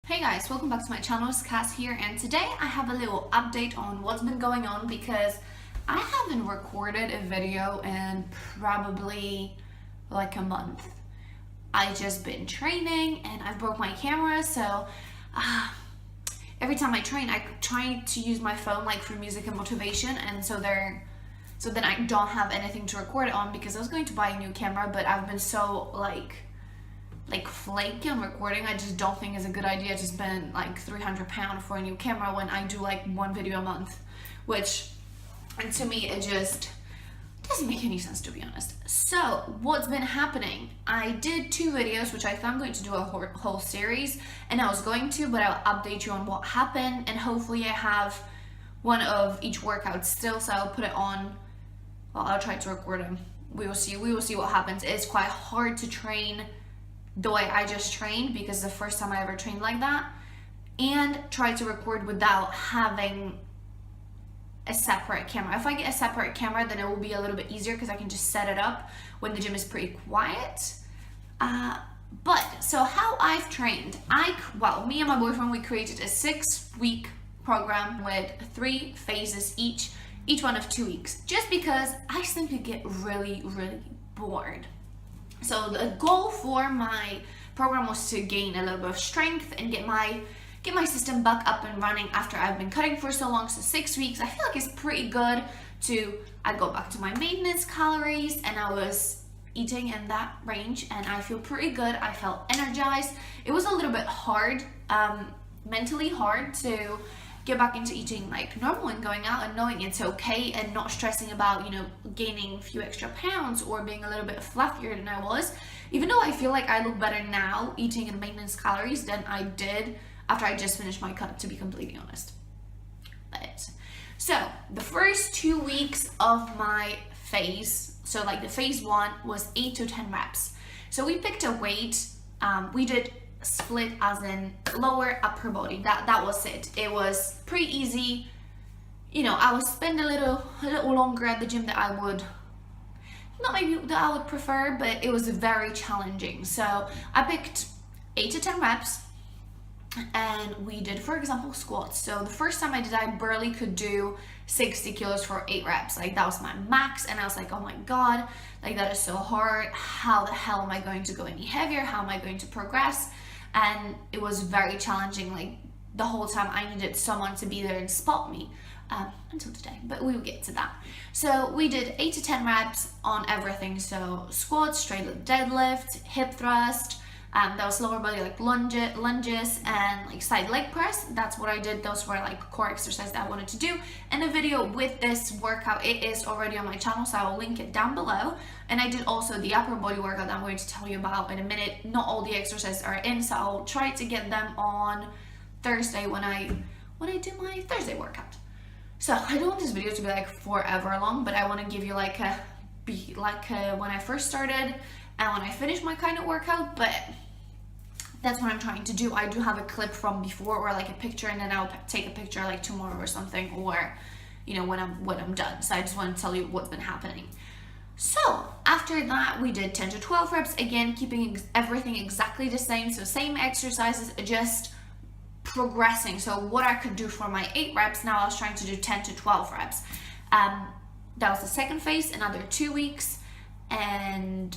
Hey guys, welcome back to my channel. It's Cass here, and today I have a little update on what's been going on because I haven't recorded a video in probably like a month. I just been training and I broke my camera, so every time I train I try to use my phone like for music and motivation, and so then I don't have anything to record it on because I was going to buy a new camera, but I've been so like flaky on recording. I just don't think it's a good idea to spend like £300 for a new camera when I do like one video a month, which, and to me it just doesn't make any sense, to be honest. So what's been happening, I did 2 videos which I thought I'm going to do a whole series, and I was going to, but I'll update you on what happened, and hopefully I have one of each workout still, so I'll put it on. Well, I'll try to record them. We will see what happens. It's quite hard to train the way I just trained because it's the first time I ever trained like that, and try to record without having a separate camera. If I get a separate camera, then it will be a little bit easier because I can just set it up when the gym is pretty quiet. But so how I've trained, me and my boyfriend, we created a 6-week program with 3 phases each one of 2 weeks, just because I simply get really bored. So the goal for my program was to gain a little bit of strength and get my system back up and running after I've been cutting for so long. So 6 weeks, I feel like it's pretty good I go back to my maintenance calories, and I was eating in that range, and I feel pretty good. I felt energized. It was a little bit hard, mentally hard, to get back into eating like normal and going out and knowing it's okay and not stressing about, gaining a few extra pounds or being a little bit fluffier than I was. Even though I feel like I look better now eating in maintenance calories than I did after I just finished my cut, to be completely honest. But so the first 2 weeks of my phase, so like the phase 1 was 8 to 10 reps. So we picked a weight, we did split as in lower upper body. That was it. It was pretty easy. I would spend a little longer at the gym that I would prefer, but it was very challenging. So I picked 8 to 10 reps, and we did, for example, squats. So the first time I did, I barely could do 60 kilos for 8 reps. Like, that was my max, and I was like, oh my god, like, that is so hard. How the hell am I going to go any heavier? How am I going to progress? And it was very challenging. Like, the whole time I needed someone to be there and spot me, until today, but we will get to that. So we did 8 to 10 reps on everything. So squats, straight leg deadlift, hip thrust, that was lower body, like lunges and like side leg press. That's what I did. Those were like core exercises that I wanted to do. And the video with this workout, it is already on my channel, so I will link it down below. And I did also the upper body workout that I'm going to tell you about in a minute. Not all the exercises are in, so I'll try to get them on Thursday when I do my Thursday workout. So I don't want this video to be like forever long, but I want to give you like when I first started and when I finished my kind of workout. But that's what I'm trying to do. I do have a clip from before, or like a picture, and then I'll take a picture like tomorrow or something, or when I'm done. So I just want to tell you what's been happening. So after that, we did 10 to 12 reps, again keeping everything exactly the same. So same exercises, just progressing. So what I could do for my 8 reps, now I was trying to do 10 to 12 reps. That was the second phase, another 2 weeks. And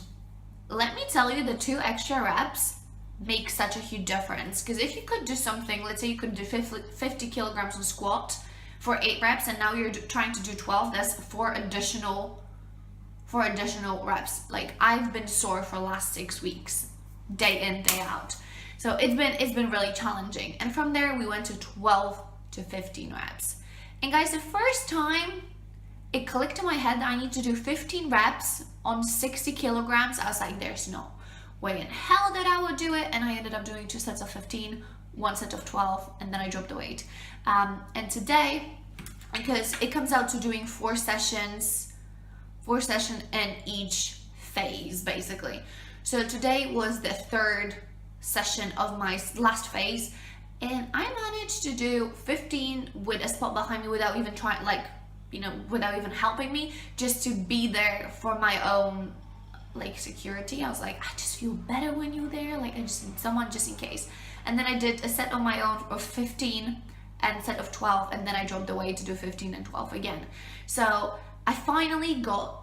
let me tell you, the 2 extra reps make such a huge difference. Because if you could do something, let's say you could do 50 kilograms on squat for 8 reps, and now you're trying to do 12, that's 4 additional reps. Like, I've been sore for the last 6 weeks, day in, day out. So it's been really challenging. And from there we went to 12 to 15 reps. And guys, the first time it clicked in my head that I need to do 15 reps on 60 kilograms, I was like, there's no way in hell that I would do it. And I ended up doing 2 sets of 15, 1 set of 12, and then I dropped the weight. And today, because it comes out to doing 4 sessions in each phase, basically. So today was the 3rd session of my last phase, and I managed to do 15 with a spot behind me without even trying, without even helping me, just to be there for my own like security. I was like, I just feel better when you're there, like I just need someone just in case. and then I did a set on my own of 15 and a set of 12, and then I dropped away to do 15 and 12 again. So I finally got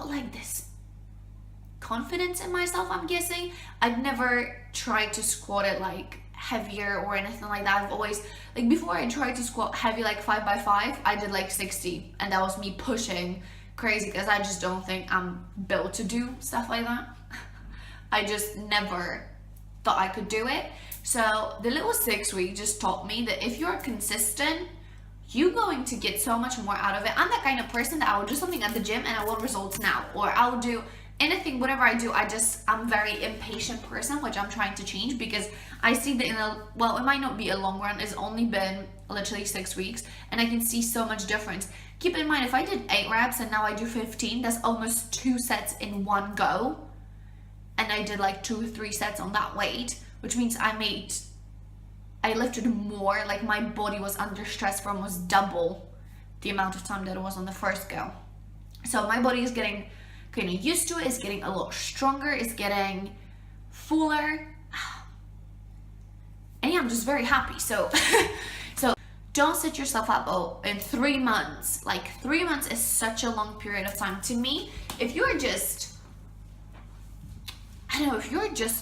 like this confidence in myself, I'm guessing. I've never tried to squat it like heavier or anything like that. I've always, like, before I tried to squat heavy like 5x5, I did like 60, and that was me pushing crazy because I just don't think I'm built to do stuff like that. I just never thought I could do it. So the little 6 week just taught me that if you're consistent, you're going to get so much more out of it. I'm that kind of person that I will do something at the gym and I want results now, or I'll do anything, whatever I do, I'm very impatient person, which I'm trying to change, because I see that it might not be a long run, it's only been literally 6 weeks, and I can see so much difference. Keep in mind, if I did 8 reps and now I do 15, that's almost 2 sets in one go, and I did like 2 or 3 sets on that weight, which means I lifted more, like my body was under stress for almost double the amount of time that it was on the first go. So my body is getting kind of used to it, it's getting a lot stronger, it's getting fuller, and yeah, I'm just very happy. So don't set yourself up in 3 months. Like 3 months is such a long period of time. To me, if you're just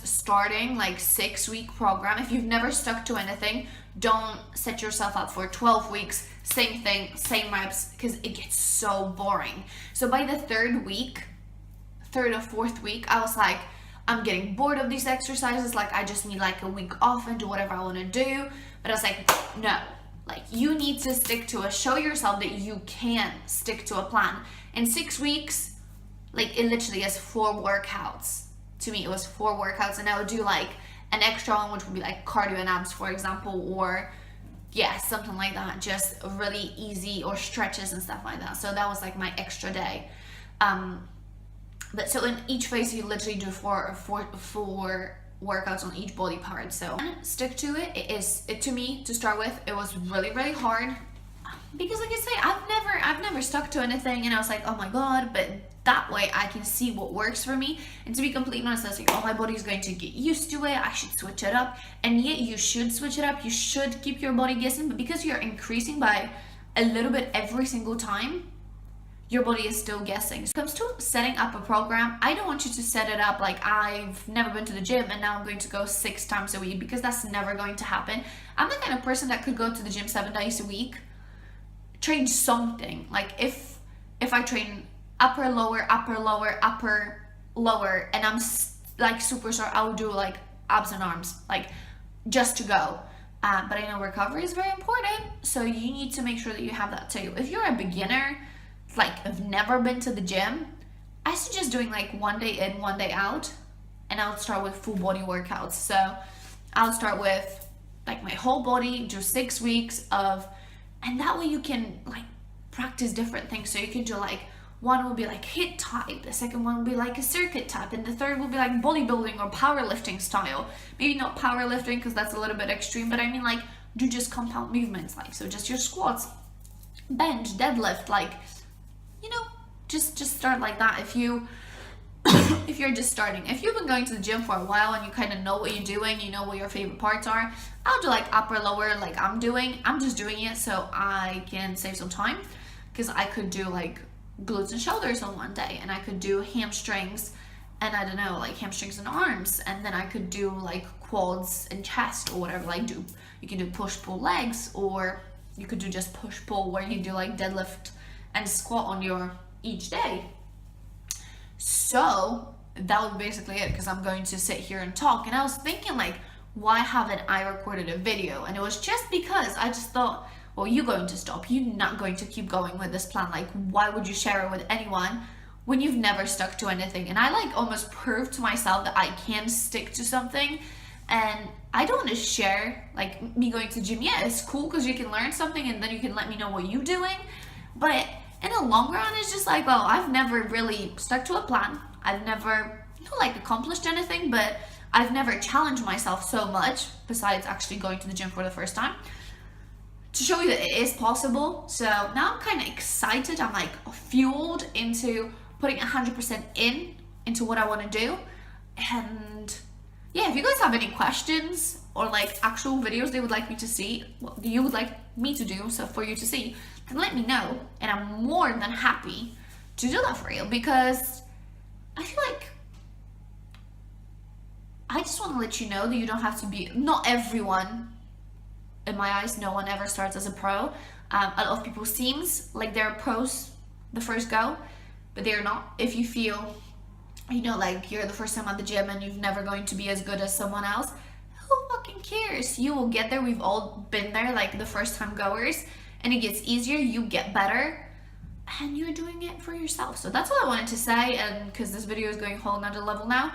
starting like 6 week program, if you've never stuck to anything, don't set yourself up for 12 weeks, same thing, same reps, because it gets so boring. So by the third or fourth week, I was like, I'm getting bored of these exercises, like I just need like a week off and do whatever I want to do. But I was like, no, like you need to stick to show yourself that you can stick to a plan. In 6 weeks, like it literally is 4 workouts. To me, it was 4 workouts, and I would do like an extra one, which would be like cardio and abs, for example, or yeah, something like that, just really easy, or stretches and stuff like that. So that was like my extra day. But so in each phase, you literally do four workouts on each body part. So stick to it. It to me, to start with, it was really, really hard, because like I say, I've never stuck to anything, and I was like, oh my god, but that way I can see what works for me. And to be completely honest, I was like, oh, my body's going to get used to it, I should switch it up. And yet you should switch it up, you should keep your body guessing, but because you're increasing by a little bit every single time, your body is still guessing. So when it comes to setting up a program, I don't want you to set it up like I've never been to the gym and now I'm going to go 6 times a week, because that's never going to happen. I'm the kind of person that could go to the gym 7 days a week, train something. Like if I train upper, lower, and I'm like super sore, I'll do like abs and arms, like just to go. But I know recovery is very important, so you need to make sure that you have that too. If you're a beginner, like I've never been to the gym, I suggest doing like 1 day in, 1 day out, and I'll start with full body workouts. So I'll start with like my whole body, do 6 weeks of, and that way you can like practice different things. So you can do like, one will be like HIIT type, the second one will be like a circuit type, and the third will be like bodybuilding or powerlifting style. Maybe not powerlifting because that's a little bit extreme, but I mean like do just compound movements, like so just your squats, bench, deadlift, like, you know, just start like that. If you're just starting, if you've been going to the gym for a while and you kind of know what you're doing, you know what your favorite parts are, I'll do like upper, lower, like I'm just doing it so I can save some time, because I could do like glutes and shoulders on one day, and I could do hamstrings, and I don't know, like hamstrings and arms, and then I could do like quads and chest or whatever. Like you can do push pull legs, or you could do just push pull, where you do like deadlift and squat on your each day. So that was basically it, because I'm going to sit here and talk, and I was thinking like, why haven't I recorded a video? And it was just because I just thought, well, you're going to stop, you're not going to keep going with this plan, like why would you share it with anyone when you've never stuck to anything? And I like almost proved to myself that I can stick to something, and I don't want to share like me going to the gym. Yeah, it's cool because you can learn something and then you can let me know what you're doing, but in the long run, it's just like, well, I've never really stuck to a plan, I've never like accomplished anything, but I've never challenged myself so much, besides actually going to the gym for the first time, to show you that it is possible. So now I'm kind of excited, I'm like fueled into putting 100% into what I want to do. And yeah, if you guys have any questions or like actual videos they would like me to see, what you would like me to do, so for you to see, then let me know, and I'm more than happy to do that for you, because I feel like I just want to let you know that you don't have to be, not everyone, in my eyes, no one ever starts as a pro. A lot of people seems like they're pros the first go, but they're not. If you feel, you know, like you're the first time at the gym and you're never going to be as good as someone else, who fucking cares? You will get there. We've all been there, like the first time goers, and it gets easier, you get better, and you're doing it for yourself. So that's all I wanted to say, and because this video is going a whole nother level now.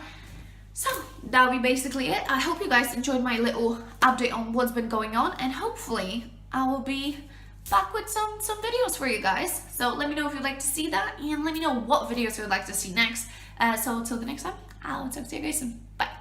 So that'll be basically it. I hope you guys enjoyed my little update on what's been going on, and hopefully I will be back with some videos for you guys. So let me know if you'd like to see that, and let me know what videos you'd like to see next. So until the next time, I'll talk to you guys soon. Bye.